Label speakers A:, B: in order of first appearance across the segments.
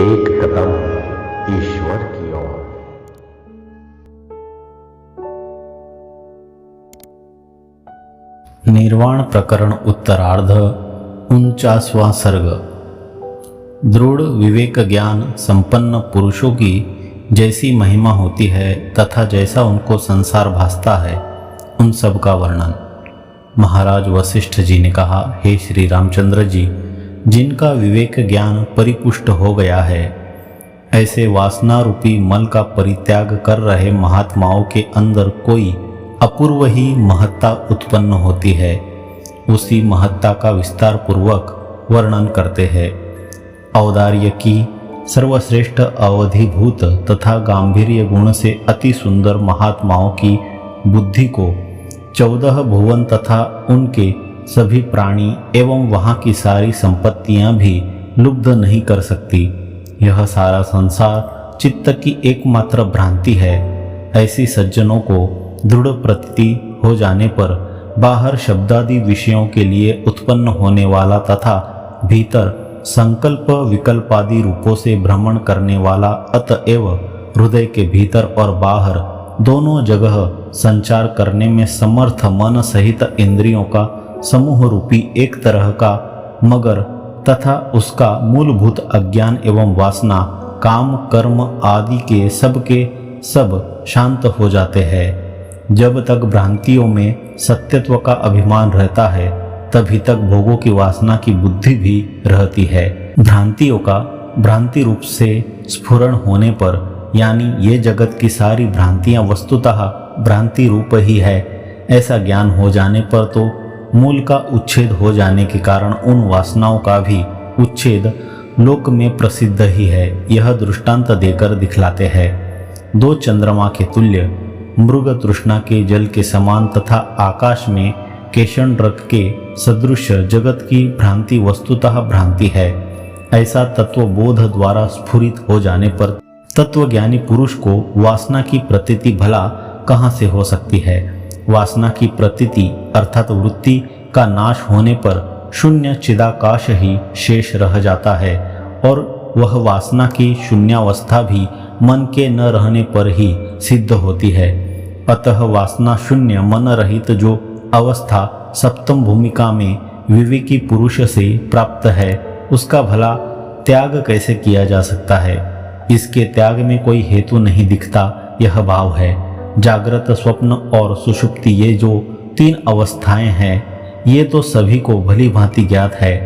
A: एक कदम ईश्वर की ओर।
B: निर्वाण प्रकरण उत्तरार्ध 49वां सर्ग। दृढ़ विवेक ज्ञान संपन्न पुरुषों की जैसी महिमा होती है तथा जैसा उनको संसार भासता है, उन सब का वर्णन। महाराज वशिष्ठ जी ने कहा, हे श्री रामचंद्र जी, जिनका विवेक ज्ञान परिपुष्ट हो गया है, ऐसे वासना रूपी मल का परित्याग कर रहे महात्माओं के अंदर कोई अपूर्व ही महत्ता उत्पन्न होती है। उसी महत्ता का विस्तार पूर्वक वर्णन करते हैं। औदार्य की सर्वश्रेष्ठ अवधिभूत तथा गांभीर्य गुण से अति सुंदर महात्माओं की बुद्धि को 14 भुवन तथा उनके सभी प्राणी एवं वहाँ की सारी संपत्तियाँ भी लुब्ध नहीं कर सकती। यह सारा संसार चित्त की एकमात्र भ्रांति है। ऐसी सज्जनों को दृढ़ प्रतीति हो जाने पर बाहर शब्दादि विषयों के लिए उत्पन्न होने वाला तथा भीतर संकल्प विकल्पादि रूपों से भ्रमण करने वाला, अतएव हृदय के भीतर और बाहर दोनों जगह संचार करने में समर्थ मन सहित इंद्रियों का समूह रूपी एक तरह का मगर तथा उसका मूलभूत अज्ञान एवं वासना, काम कर्म आदि के सब शांत हो जाते हैं। जब तक भ्रांतियों में सत्यत्व का अभिमान रहता है, तभी तक भोगों की वासना की बुद्धि भी रहती है। भ्रांतियों का भ्रांति रूप से स्फुरण होने पर, यानी ये जगत की सारी भ्रांतियां वस्तुतः भ्रांति रूप ही है, ऐसा ज्ञान हो जाने पर तो मूल का उच्छेद हो जाने के कारण उन वासनाओं का भी उच्छेद लोक में प्रसिद्ध ही है। यह दृष्टांत देकर दिखलाते हैं। 2 चंद्रमा के तुल्य, मृग तृष्णा के जल के समान तथा आकाश में केशण रख के सदृश जगत की भ्रांति वस्तुतः भ्रांति है। ऐसा तत्वबोध द्वारा स्फुरित हो जाने पर तत्वज्ञानी पुरुष को वासना की प्रतीति भला कहाँ से हो सकती है। वासना की प्रतीति अर्थात वृत्ति का नाश होने पर शून्य चिदाकाश ही शेष रह जाता है, और वह वासना की शून्यावस्था भी मन के न रहने पर ही सिद्ध होती है। अतः वासना शून्य मन रहित जो अवस्था सप्तम भूमिका में विवेकी पुरुष से प्राप्त है, उसका भला त्याग कैसे किया जा सकता है। इसके त्याग में कोई हेतु नहीं दिखता, यह भाव है। जागृत, स्वप्न और सुषुप्ति, ये जो 3 अवस्थाएं हैं, ये तो सभी को भली भांति ज्ञात है,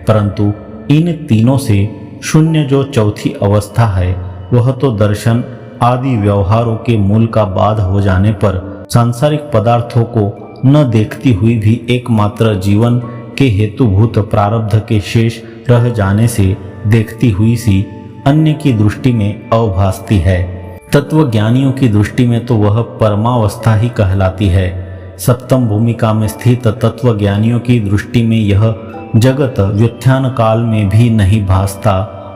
B: परंतु इन तीनों से शून्य जो चौथी अवस्था है, वह तो दर्शन आदि व्यवहारों के मूल का बाध हो जाने पर सांसारिक पदार्थों को न देखती हुई भी एकमात्र जीवन के हेतुभूत प्रारब्ध के शेष रह जाने से देखती हुई सी अन्य की दृष्टि में अवभासती है। तत्वज्ञानियों की दृष्टि में तो वह परमावस्था ही कहलाती है। सप्तम भूमिका में स्थित तत्वज्ञानियों की दृष्टि में यह जगत व्युत्थान काल में भी नहीं भासता,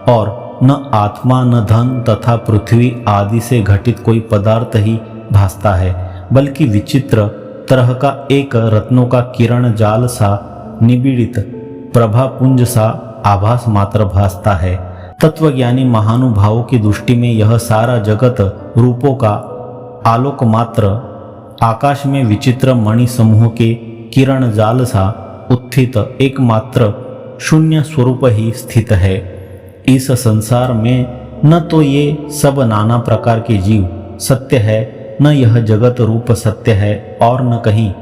B: और न आत्मा न धन तथा पृथ्वी आदि से घटित कोई पदार्थ ही भासता है, बल्कि विचित्र तरह का एक रत्नों का किरण जाल सा निबिड़ित प्रभापुंज सा आभास मात्र भासता है। तत्वज्ञानी महानुभावों की दृष्टि में यह सारा जगत रूपों का आलोक मात्र, आकाश में विचित्र मणि समूह के किरण जाल सा उत्थित एकमात्र शून्य स्वरूप ही स्थित है। इस संसार में न तो ये सब नाना प्रकार के जीव सत्य है, न यह जगत रूप सत्य है, और न कहीं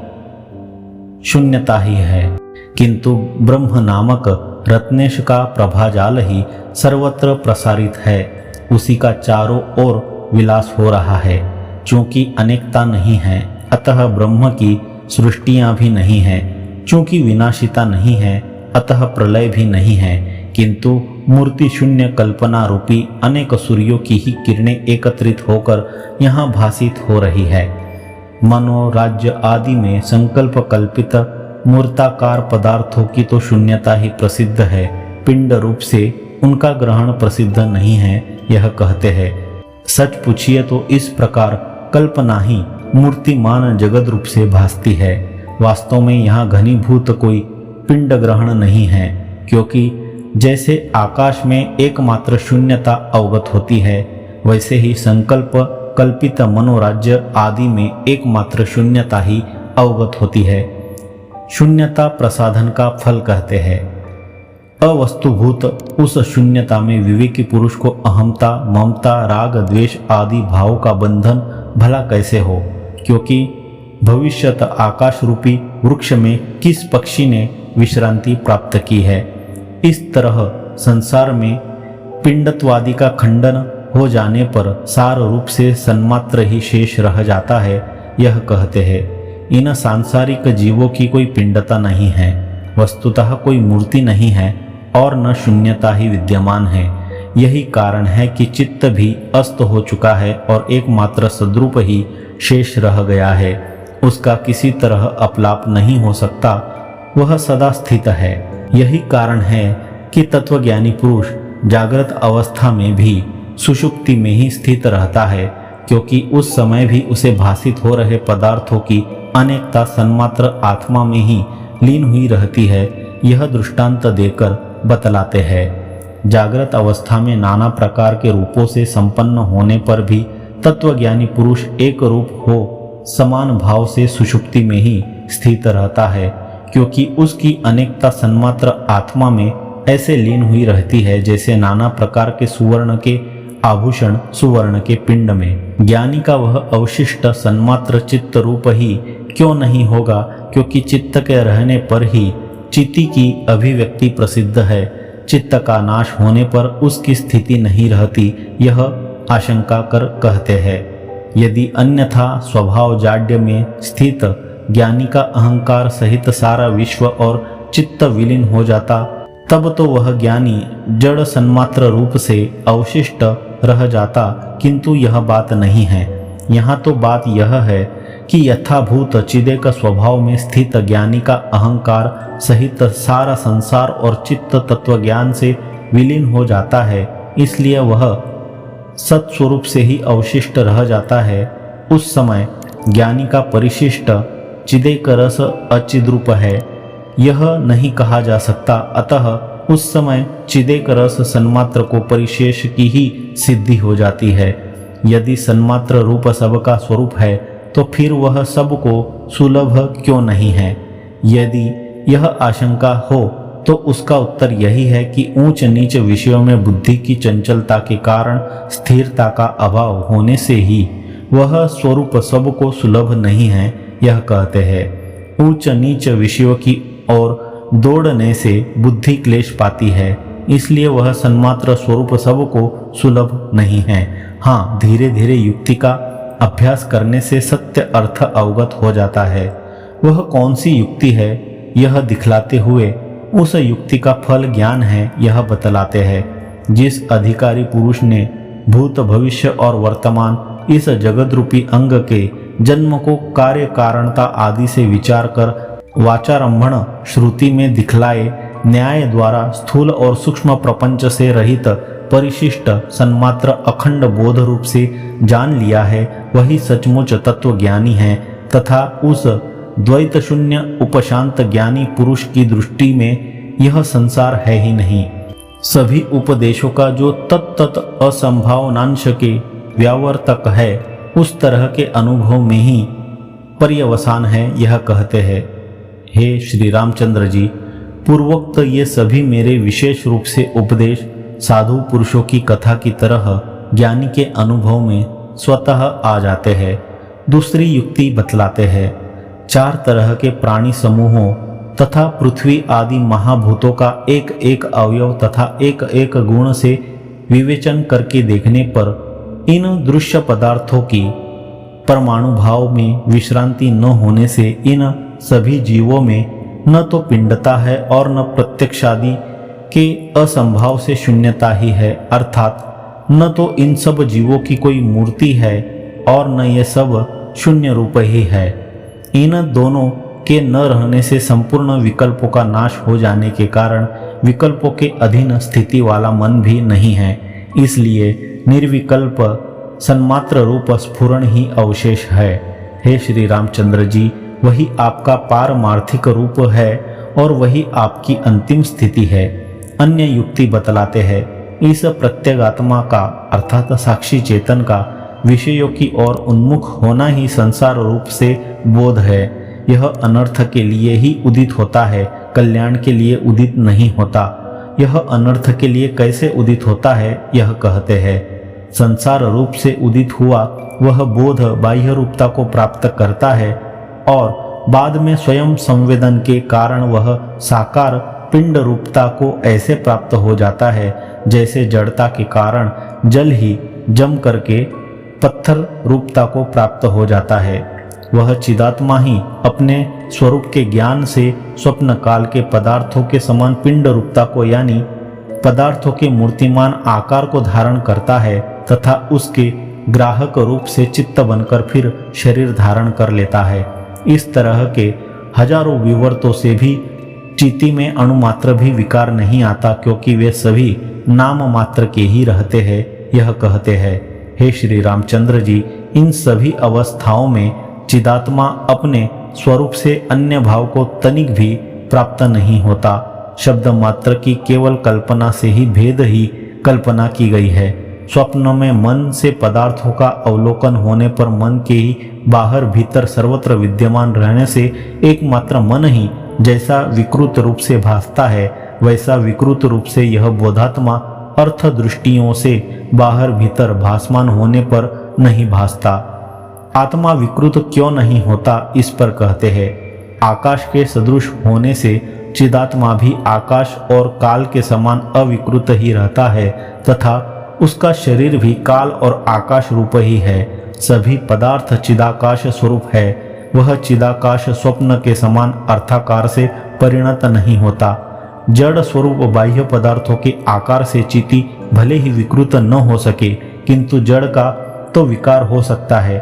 B: शून्यता ही है, किंतु ब्रह्म नामक रत्नेश का प्रभाजाल ही सर्वत्र प्रसारित है। उसी का चारों ओर विलास हो रहा है। चूंकि अनेकता नहीं है, अतः ब्रह्म की सृष्टियां भी नहीं हैं। चूंकि विनाशिता नहीं है, अतः प्रलय भी नहीं है, किंतु मूर्ति शून्य कल्पना रूपी अनेक सूर्यों की ही किरणें एकत्रित होकर यहाँ भासित हो रही है। मनोराज्य आदि में संकल्प कल्पित मूर्ताकार पदार्थों की तो शून्यता ही प्रसिद्ध है, पिंड रूप से उनका ग्रहण प्रसिद्ध नहीं है, यह कहते हैं। सच पूछिए तो इस प्रकार कल्पना ही मूर्तिमान जगत रूप से भासती है। वास्तव में यहाँ घनीभूत कोई पिंड ग्रहण नहीं है, क्योंकि जैसे आकाश में एकमात्र शून्यता अवगत होती है, वैसे ही संकल्प कल्पित मनोराज्य आदि में एकमात्र शून्यता ही अवगत होती है। शून्यता प्रसाधन का फल कहते हैं। अवस्तुभूत उस शून्यता में विवेकी पुरुष को अहमता, ममता, राग, द्वेष आदि भावों का बंधन भला कैसे हो, क्योंकि भविष्यत आकाश रूपी वृक्ष में किस पक्षी ने विश्रांति प्राप्त की है। इस तरह संसार में पिंडत्वादि का खंडन हो जाने पर सार रूप से सन्मात्र ही शेष रह जाता है। यह कहते हैं इन सांसारिक जीवों की कोई पिंडता नहीं है, वस्तुतः कोई मूर्ति नहीं है और न शून्यता ही विद्यमान है। यही कारण है कि चित्त भी अस्त हो चुका है और एकमात्र सद्रूप ही शेष रह गया है। उसका किसी तरह अपलाप नहीं हो सकता, वह सदा स्थित है। यही कारण है कि तत्वज्ञानी पुरुष जागृत अवस्था में भी सुषुप्ति में ही स्थित रहता है, क्योंकि उस समय भी उसे भासित हो रहे पदार्थों की अनेकता सन्मात्र आत्मा में ही लीन हुई रहती है। यह दृष्टांत देकर बतलाते हैं। जागृत अवस्था में नाना प्रकार के रूपों से संपन्न होने पर भी तत्वज्ञानी पुरुष एक रूप हो समान भाव से सुषुप्ति में ही स्थित रहता है, क्योंकि उसकी अनेकता सन्मात्र आत्मा में ऐसे लीन हुई रहती है जैसे नाना प्रकार के सुवर्ण के आभूषण सुवर्ण के पिंड में। ज्ञानी का वह अवशिष्ट सन्मात्र चित्त रूप ही क्यों नहीं होगा, क्योंकि चित्त के रहने पर ही चित्ती की अभिव्यक्ति प्रसिद्ध है। चित्त का नाश होने पर उसकी स्थिति नहीं रहती, यह आशंका कर कहते हैं। यदि अन्यथा स्वभाव जाड्य में स्थित ज्ञानी का अहंकार सहित सारा विश्व और चित्त विलीन हो जाता, तब तो वह ज्ञानी जड़ सन्मात्र रूप से अवशिष्ट रह जाता, किंतु यह बात नहीं है। यहाँ तो बात यह है कि यथाभूत चिदेक स्वभाव में स्थित ज्ञानी का अहंकार सहित सारा संसार और चित्त तत्व ज्ञान से विलीन हो जाता है, इसलिए वह सत्स्वरूप से ही अवशिष्ट रह जाता है। उस समय ज्ञानी का परिशिष्ट चिदेक रस अचिद्रूप है, यह नहीं कहा जा सकता। अतः उस समय चिदेक रस सन्मात्र को परिशेष की ही सिद्धि हो जाती है। यदि सन्मात्र रूप सबका स्वरूप है तो फिर वह सबको सुलभ क्यों नहीं है? यदि यह आशंका हो तो उसका उत्तर यही है कि ऊंच नीच विषयों में बुद्धि की चंचलता के कारण स्थिरता का अभाव होने से ही वह स्वरूप सबको सुलभ नहीं है। यह कहते हैं ऊंच नीच विषयों की ओर दौड़ने से बुद्धि क्लेश पाती है, इसलिए वह सन्मात्र स्वरूप सबको सुलभ नहीं है। हाँ, धीरे धीरे युक्ति का अभ्यास करने से सत्य अर्थ अवगत हो जाता है। वह कौन सी युक्ति है यह दिखलाते हुए उस युक्ति का फल ज्ञान है, यह बतलाते हैं। जिस अधिकारी पुरुष ने भूत भविष्य और वर्तमान इस जगत रूपी अंग के जन्म को कार्य कारणता आदि से विचार कर वाचारंभण श्रुति में दिखलाए न्याय द्वारा स्थूल और सूक्ष्म प्रपंच से रहित परिशिष्ट सन्मात्र अखंड बोध रूप से जान लिया है, वही सचमुच तत्व ज्ञानी है तथा उस द्वैत शून्य उपशांत ज्ञानी पुरुष की दृष्टि में यह संसार है ही नहीं। सभी उपदेशों का जो तत्त असंभावनांश के व्यावर्तक है, उस तरह के अनुभव में ही पर्यवसान है। यह कहते हैं, हे श्री रामचंद्र जी, पूर्वोक्त ये सभी मेरे विशेष रूप से उपदेश साधु पुरुषों की कथा की तरह ज्ञानी के अनुभव में स्वतः आ जाते हैं। दूसरी युक्ति बतलाते हैं, 4 तरह के प्राणी समूहों तथा पृथ्वी आदि महाभूतों का एक एक अवयव तथा एक एक गुण से विवेचन करके देखने पर इन दृश्य पदार्थों की परमाणु भाव में विश्रांति न होने से इन सभी जीवों में न तो पिंडता है और न प्रत्यक्षादि के असंभाव से शून्यता ही है, अर्थात न तो इन सब जीवों की कोई मूर्ति है और न ये सब शून्य रूप ही है। इन दोनों के न रहने से संपूर्ण विकल्पों का नाश हो जाने के कारण विकल्पों के अधीन स्थिति वाला मन भी नहीं है, इसलिए निर्विकल्प सन्मात्र रूप स्फुरण ही अवशेष है। हे श्री रामचंद्र जी, वही आपका पारमार्थिक रूप है और वही आपकी अंतिम स्थिति है। अन्य युक्ति बतलाते हैं। इस प्रत्यगात्मा का अर्थात साक्षी चेतन का विषयों की ओर उन्मुख होना ही संसार रूप से बोध है। यह अनर्थ के लिए ही उदित होता है, कल्याण के लिए उदित नहीं होता। यह अनर्थ के लिए कैसे उदित होता है, यह कहते हैं। संसार रूप से उदित हुआ वह बोध बाह्य रूपता को प्राप्त करता है और बाद में स्वयं संवेदन के कारण वह साकार पिंड रूपता को ऐसे प्राप्त हो जाता है जैसे जड़ता के कारण जल ही जम करके पत्थर रूपता को प्राप्त हो जाता है। वह चिदात्मा ही अपने स्वरूप के ज्ञान से स्वप्न काल के पदार्थों के समान पिंड रूपता को यानी पदार्थों के मूर्तिमान आकार को धारण करता है तथा उसके ग्राहक रूप से चित्त बनकर फिर शरीर धारण कर लेता है। इस तरह के हजारों विवर्तों से भी चिति में अणुमात्र भी विकार नहीं आता, क्योंकि वे सभी नाम मात्र के ही रहते हैं। यह कहते हैं, हे श्री रामचंद्र जी, इन सभी अवस्थाओं में चिदात्मा अपने स्वरूप से अन्य भाव को तनिक भी प्राप्त नहीं होता। शब्द मात्र की केवल कल्पना से ही भेद ही कल्पना की गई है। स्वप्न में मन से पदार्थों का अवलोकन होने पर मन के ही बाहर भीतर सर्वत्र विद्यमान रहने से एकमात्र मन ही जैसा विकृत रूप से भासता है, वैसा विकृत रूप से यह बोधात्मा अर्थ दृष्टियों से बाहर भीतर भासमान होने पर नहीं भासता। आत्मा विकृत क्यों नहीं होता, इस पर कहते हैं, आकाश के सदृश होने से चिदात्मा भी आकाश और काल के समान अविकृत ही रहता है तथा उसका शरीर भी काल और आकाश रूप ही है। सभी पदार्थ चिदाकाश स्वरूप है। वह चिदाकाश स्वप्न के समान अर्थाकार से परिणत नहीं होता। जड़ स्वरूप बाह्य पदार्थों के आकार से चिति भले ही विकृत न हो सके, किंतु जड़ का तो विकार हो सकता है।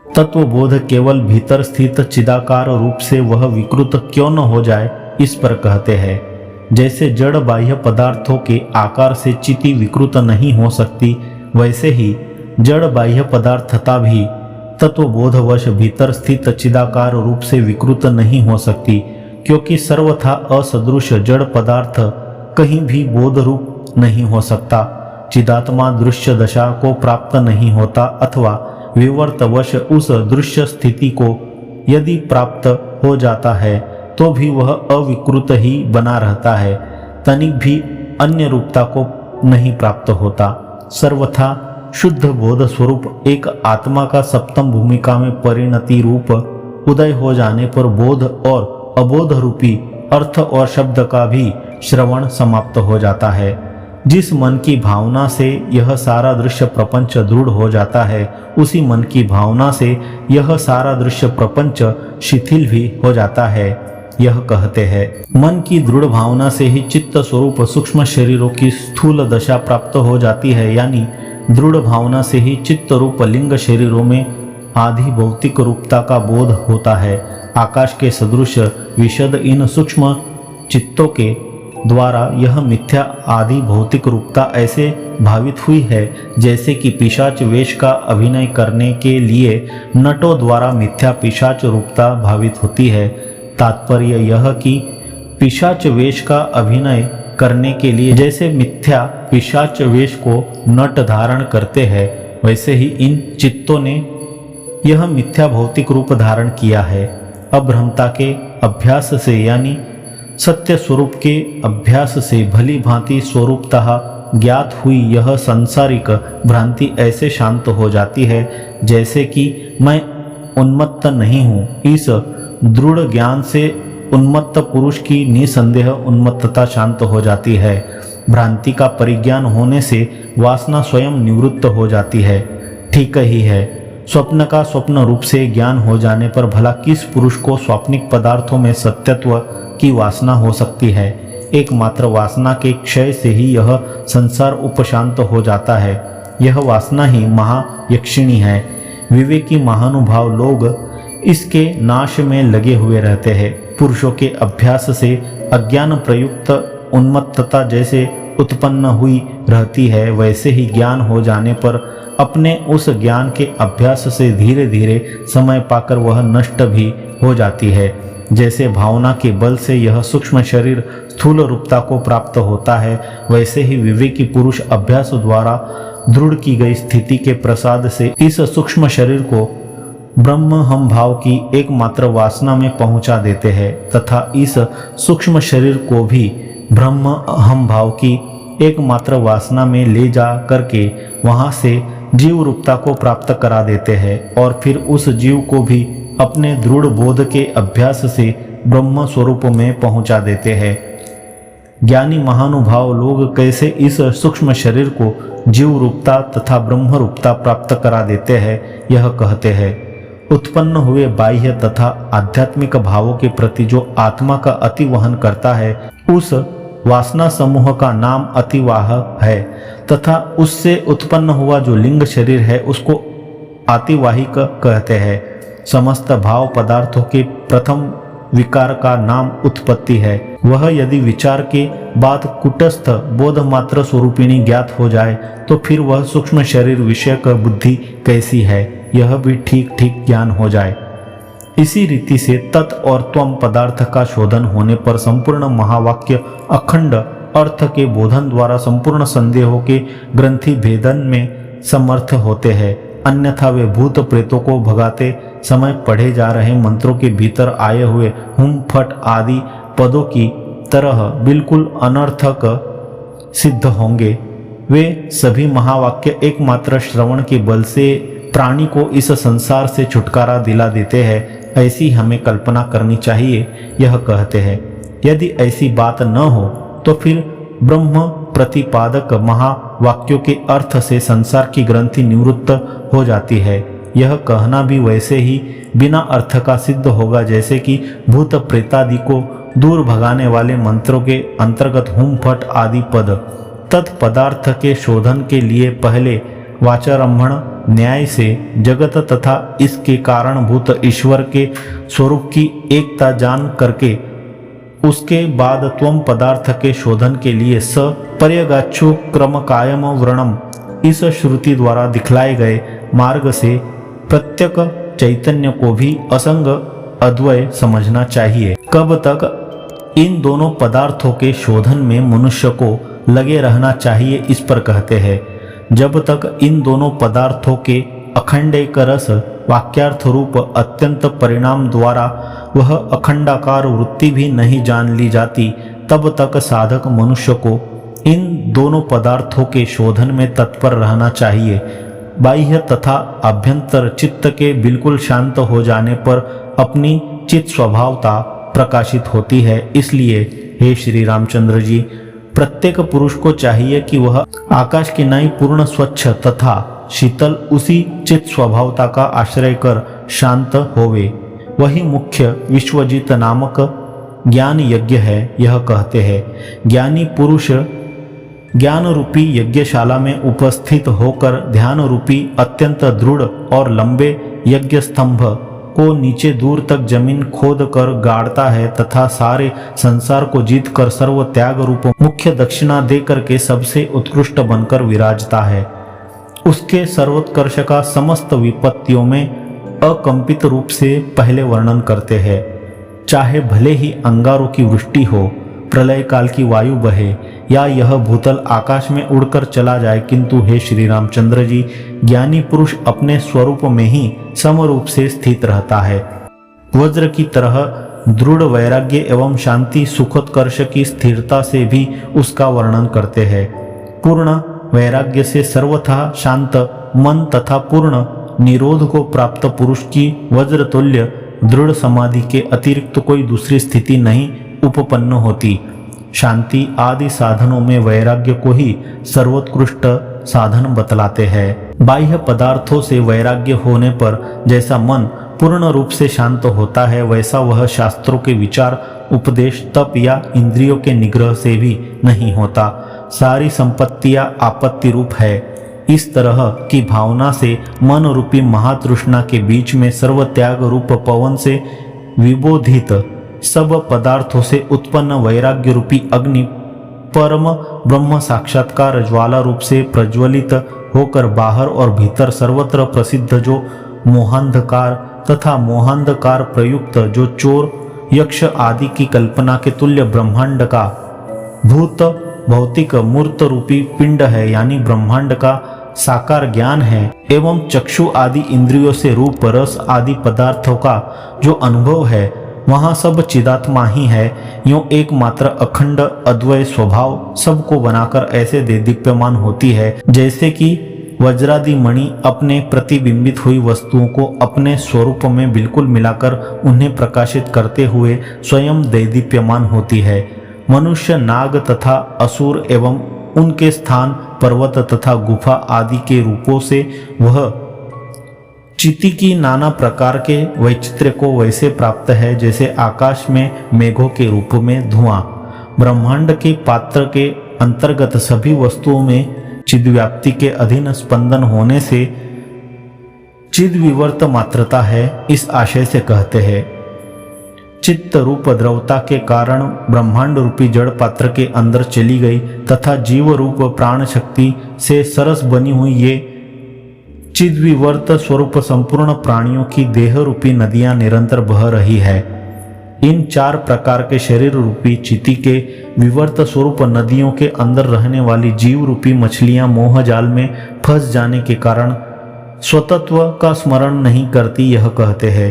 B: तत्वबोध केवल भीतर स्थित चिदाकार रूप से वह विकृत क्यों न हो जाए, इस पर कहते हैं। जैसे जड़ बाह्य पदार्थों के आकार से चिति विकृत नहीं हो सकती, वैसे ही जड़ बाह्य पदार्थता भी तत्वबोधवश भीतर स्थित चिदाकार रूप से विकृत नहीं हो सकती, क्योंकि सर्वथा असदृश जड़ पदार्थ कहीं भी बोध रूप नहीं हो सकता। चिदात्मा दृश्य दशा को प्राप्त नहीं होता अथवा विवर्तवश उस दृश्य स्थिति को यदि प्राप्त हो जाता है तो भी वह अविकृत ही बना रहता है, तनिक भी अन्य रूपता को नहीं प्राप्त होता। सर्वथा शुद्ध बोध स्वरूप एक आत्मा का सप्तम भूमिका में परिणति रूप उदय हो जाने पर बोध और अबोध रूपी अर्थ और शब्द का भी श्रवण समाप्त हो जाता है। जिस मन की भावना से यह सारा दृश्य प्रपंच दृढ़ हो जाता है, उसी मन की भावना से यह सारा दृश्य प्रपंच शिथिल भी हो जाता है। यह कहते हैं, मन की दृढ़ भावना से ही चित्त स्वरूप सूक्ष्म शरीरों की स्थूल दशा प्राप्त हो जाती है, यानी दृढ़ भावना से ही चित्त रूप लिंग शरीरों में आदि भौतिक रूपता का बोध होता है। आकाश के सदृश विशद इन सूक्ष्म चित्तों के द्वारा यह मिथ्या आदि भौतिक रूपता ऐसे भावित हुई है जैसे कि पिशाच वेश का अभिनय करने के लिए नटों द्वारा मिथ्या पिशाच रूपता भावित होती है। तात्पर्य यह कि पिशाच वेश का अभिनय करने के लिए जैसे मिथ्या पिशाच वेश को नट धारण करते हैं, वैसे ही इन चित्तों ने यह मिथ्या भौतिक रूप धारण किया है। अभ्रमता के अभ्यास से यानी सत्य स्वरूप के अभ्यास से भली भांति स्वरूपतः ज्ञात हुई यह सांसारिक भ्रांति ऐसे शांत हो जाती है जैसे कि मैं उन्मत्त नहीं हूँ। इस दृढ़ ज्ञान से उन्मत्त पुरुष की निसंदेह उन्मत्तता शांत हो जाती है। भ्रांति का परिज्ञान होने से वासना स्वयं निवृत्त हो जाती है। ठीक ही है, स्वप्न का स्वप्न रूप से ज्ञान हो जाने पर भला किस पुरुष को स्वाप्निक पदार्थों में सत्यत्व की वासना हो सकती है। एकमात्र वासना के क्षय से ही यह संसार उपशांत हो जाता है। यह वासना ही महायक्षिणी है। विवेकी महानुभाव लोग इसके नाश में लगे हुए रहते हैं। पुरुषों के अभ्यास से अज्ञान प्रयुक्त उन्मत्तता जैसे उत्पन्न हुई रहती है, वैसे ही ज्ञान हो जाने पर अपने उस ज्ञान के अभ्यास से धीरे धीरे समय पाकर वह नष्ट भी हो जाती है। जैसे भावना के बल से यह सूक्ष्म शरीर स्थूल रूपता को प्राप्त होता है, वैसे ही विवेकी पुरुष अभ्यास द्वारा दृढ़ की गई स्थिति के प्रसाद से इस सूक्ष्म शरीर को ब्रह्म हम भाव की एकमात्र वासना में पहुंचा देते हैं तथा इस सूक्ष्म शरीर को भी ब्रह्म हम भाव की एकमात्र वासना में ले जा करके वहां से जीव रूपता को प्राप्त करा देते हैं और फिर उस जीव को भी अपने दृढ़ बोध के अभ्यास से ब्रह्म स्वरूप में पहुंचा देते हैं। ज्ञानी महानुभाव लोग कैसे इस सूक्ष्म शरीर को जीव रूपता तथा ब्रह्म रूपता प्राप्त करा देते हैं, यह कहते हैं। उत्पन्न हुए बाह्य तथा आध्यात्मिक भावों के प्रति जो आत्मा का अतिवहन करता है, उस वासना समूह का नाम अतिवाह है तथा उससे उत्पन्न हुआ जो लिंग शरीर है उसको आतिवाहिक कहते हैं। समस्त भाव पदार्थों के प्रथम विकार का नाम उत्पत्ति है। वह यदि विचार के बाद कुटस्थ बोध मात्र स्वरूपिणी ज्ञात हो जाए तो फिर वह सूक्ष्म शरीर विषयक बुद्धि कैसी है, यह भी ठीक ठीक ज्ञान हो जाए। इसी रीति से तत् और त्वम पदार्थ का शोधन होने पर संपूर्ण महावाक्य अखंड अर्थ के बोधन द्वारा संपूर्ण संदेहों के ग्रंथि भेदन में समर्थ होते हैं। अन्यथा वे भूत प्रेतों को भगाते समय पढ़े जा रहे मंत्रों के भीतर आए हुए हुम फट आदि पदों की तरह बिल्कुल अनर्थक सिद्ध होंगे। वे सभी महावाक्य एकमात्र श्रवण के बल से प्राणी को इस संसार से छुटकारा दिला देते हैं, ऐसी हमें कल्पना करनी चाहिए। यह कहते हैं, यदि ऐसी बात न हो तो फिर ब्रह्म प्रतिपादक महावाक्यों के अर्थ से संसार की ग्रंथि निवृत्त हो जाती है। यह कहना भी वैसे ही बिना अर्थ का सिद्ध होगा जैसे कि भूत प्रेतादि को दूर भगाने वाले मंत्रों के अंतर्गत हुम फट आदि पद। तत्पदार्थ के शोधन के लिए पहले वाचारंभण न्याय से जगत तथा इसके कारणभूत ईश्वर के स्वरूप की एकता जान करके उसके बाद त्वम पदार्थ के शोधन के लिए स पर्यगाच्छु क्रम कायम व्रणम इस श्रुति द्वारा दिखलाए गए मार्ग से प्रत्येक चैतन्य को भी असंग अद्वय समझना चाहिए। कब तक इन दोनों पदार्थों के शोधन में मनुष्य को लगे रहना चाहिए, इस पर कहते हैं। जब तक इन दोनों पदार्थों के अखंडेक रस वाक्यार्थ रूप अत्यंत परिणाम द्वारा वह अखंडाकार वृत्ति भी नहीं जान ली जाती, तब तक साधक मनुष्य को इन दोनों पदार्थों के शोधन में तत्पर रहना चाहिए। बाह्य तथा अभ्यंतर चित्त के बिल्कुल शांत हो जाने पर अपनी चित्त स्वभावता प्रकाशित होती है। इसलिए हे श्री रामचंद्र जी, प्रत्येक पुरुष को चाहिए कि वह आकाश की नाई पूर्ण स्वच्छ तथा शीतल उसी चित्त स्वभावता का आश्रय कर शांत होवे। वही मुख्य विश्वजीत नामक ज्ञान यज्ञ है। यह कहते हैं, ज्ञानी पुरुष ज्ञान रूपी यज्ञशाला में उपस्थित होकर ध्यान रूपी अत्यंत दृढ़ और लंबे यज्ञ स्तंभ को नीचे दूर तक जमीन खोद कर गाड़ता है तथा सारे संसार को जीत कर सर्व त्याग रूप मुख्य दक्षिणा दे करके सबसे उत्कृष्ट बनकर विराजता है। उसके सर्वोत्कर्ष का समस्त विपत्तियों में अकंपित रूप से पहले वर्णन करते हैं। चाहे भले ही अंगारों की वृष्टि हो, प्रलय काल की वायु बहे या यह भूतल आकाश में उड़कर चला जाए, किंतु हे श्री रामचंद्र जी, ज्ञानी पुरुष अपने स्वरूप में ही समरूप से स्थित रहता है। वज्र की तरह दृढ़ वैराग्य एवं शांति सुखोत्कर्ष की स्थिरता से भी उसका वर्णन करते हैं। पूर्ण वैराग्य से सर्वथा शांत मन तथा पूर्ण निरोध को प्राप्त पुरुष की वज्र तुल्य दृढ़ समाधि के अतिरिक्त कोई दूसरी स्थिति नहीं उपपन्न होती। शांति आदि साधनों में वैराग्य को ही सर्वोत्कृष्ट साधन बतलाते हैं। बाह्य पदार्थों से वैराग्य होने पर जैसा मन पूर्ण रूप से शांत होता है, वैसा वह शास्त्रों के विचार उपदेश तप या इंद्रियों के निग्रह से भी नहीं होता। सारी संपत्तियां आपत्ति रूप है। इस तरह की भावना से मन रूपी महातृष्णा के बीच में सर्वत्याग रूप पवन से विबोधित सब पदार्थों से उत्पन्न वैराग्य रूपी अग्नि परम ब्रह्म साक्षात्कार ज्वाला रूप से प्रज्वलित होकर बाहर और भीतर सर्वत्र प्रसिद्ध जो मोहांधकार तथा मोहांधकार प्रयुक्त जो चोर यक्ष आदि की कल्पना के तुल्य ब्रह्मांड का भूत भौतिक मूर्त रूपी पिंड है, यानी ब्रह्मांड का साकार ज्ञान है, एवं चक्षु आदि इंद्रियों से रूप रस आदि पदार्थों का जो अनुभव है, वहाँ सब चिदात्मा ही है। यूं एकमात्र अखंड अद्वय स्वभाव सबको बनाकर ऐसे देदीप्यमान होती है जैसे कि वज्रादि मणि अपने प्रतिबिंबित हुई वस्तुओं को अपने स्वरूप में बिल्कुल मिलाकर उन्हें प्रकाशित करते हुए स्वयं देदीप्यमान होती है। मनुष्य, नाग तथा असुर एवं उनके स्थान पर्वत तथा गुफा आदि के रूपों से वह चिति की नाना प्रकार के वैचित्र्य को वैसे प्राप्त है जैसे आकाश में मेघों के रूप में धुआं। ब्रह्मांड के पात्र के अंतर्गत सभी वस्तुओं में चिद्व्याप्ति के अधीन स्पंदन होने से चिद्विवर्त मात्रता है, इस आशय से कहते हैं। चित्त रूप द्रवता के कारण ब्रह्मांड रूपी जड़ पात्र के अंदर चली गई तथा जीव रूप प्राण शक्ति से सरस बनी हुई ये चिद्विवर्त स्वरूप संपूर्ण प्राणियों की देह रूपी नदियां निरंतर बह रही है। इन चार प्रकार के शरीर रूपी चिति के विवर्त स्वरूप नदियों के अंदर रहने वाली जीव रूपी मछलियां मोह जाल में फंस जाने के कारण स्वतत्व का स्मरण नहीं करती, यह कहते हैं।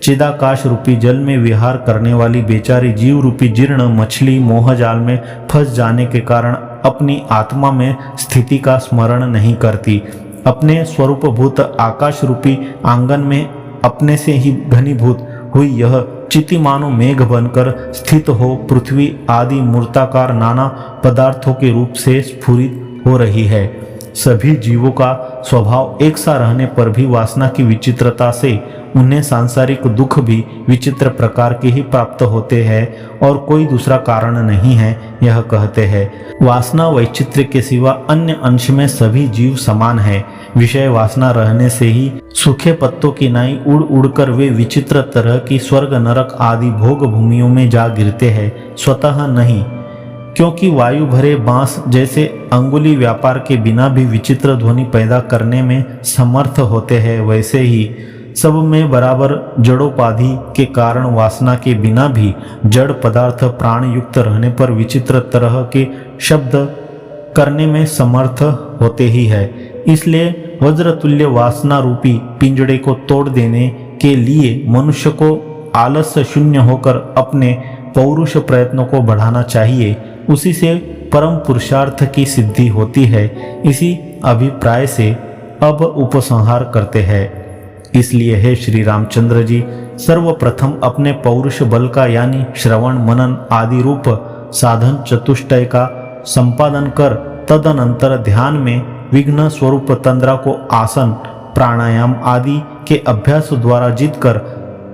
B: चिदाकाश रूपी जल में विहार करने वाली बेचारी जीव रूपी जीर्ण मछली मोह जाल में फंस जाने के कारण अपनी आत्मा में स्थिति का स्मरण नहीं करती। अपने स्वरूपभूत आकाश रूपी आंगन में अपने से ही घनीभूत हुई यह चिति मानो मेघ बनकर स्थित हो पृथ्वी आदि मूर्ताकार नाना पदार्थों के रूप से स्फुरित हो रही है। सभी जीवों का स्वभाव एक सा रहने पर भी वासना की विचित्रता से उन्हें सांसारिक दुख भी विचित्र प्रकार के ही प्राप्त होते हैं और कोई दूसरा कारण नहीं है, यह कहते हैं। वासना वैचित्र्य के सिवा अन्य अंश में सभी जीव समान है। विषय वासना रहने से ही सूखे पत्तों की नाई उड़ उड़कर वे विचित्र तरह की स्वर्ग नरक आदि भोग भूमियों में जा गिरते हैं, स्वतः नहीं। क्योंकि वायु भरे बांस जैसे अंगुली व्यापार के बिना भी विचित्र ध्वनि पैदा करने में समर्थ होते हैं, वैसे ही सब में बराबर जड़ोपाधि के कारण वासना के बिना भी जड़ पदार्थ प्राण युक्त रहने पर विचित्र तरह के शब्द करने में समर्थ होते ही है। इसलिए वज्रतुल्य वासना रूपी पिंजड़े को तोड़ देने के लिए मनुष्य को आलस्य शून्य होकर अपने पौरुष प्रयत्नों को बढ़ाना चाहिए। उसी से परम पुरुषार्थ की सिद्धि होती है। इसी अभिप्राय से अब उपसंहार करते हैं। इसलिए हे श्री रामचंद्र जी, सर्वप्रथम अपने पौरुष बल का यानी श्रवण मनन आदि रूप साधन चतुष्टय का संपादन कर तदनंतर ध्यान में विघ्न स्वरूप तंद्रा को आसन प्राणायाम आदि के अभ्यास द्वारा जीतकर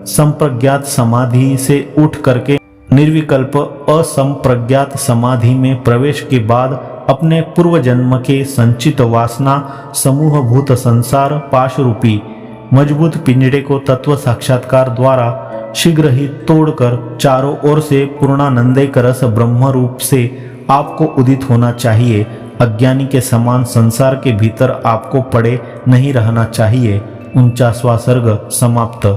B: संप्रज्ञात समाधि से उठ करके निर्विकल्प असंप्रज्ञात समाधि में प्रवेश के बाद अपने पूर्व जन्म के संचित वासना समूहभूत संसार पाश रूपी मजबूत पिंजड़े को तत्व साक्षात्कार द्वारा शीघ्र ही तोड़कर चारों ओर से पूर्णानंदैक रस ब्रह्म रूप से आपको उदित होना चाहिए। अज्ञानी के समान संसार के भीतर आपको पड़े नहीं रहना चाहिए। 49वां सर्ग समाप्त।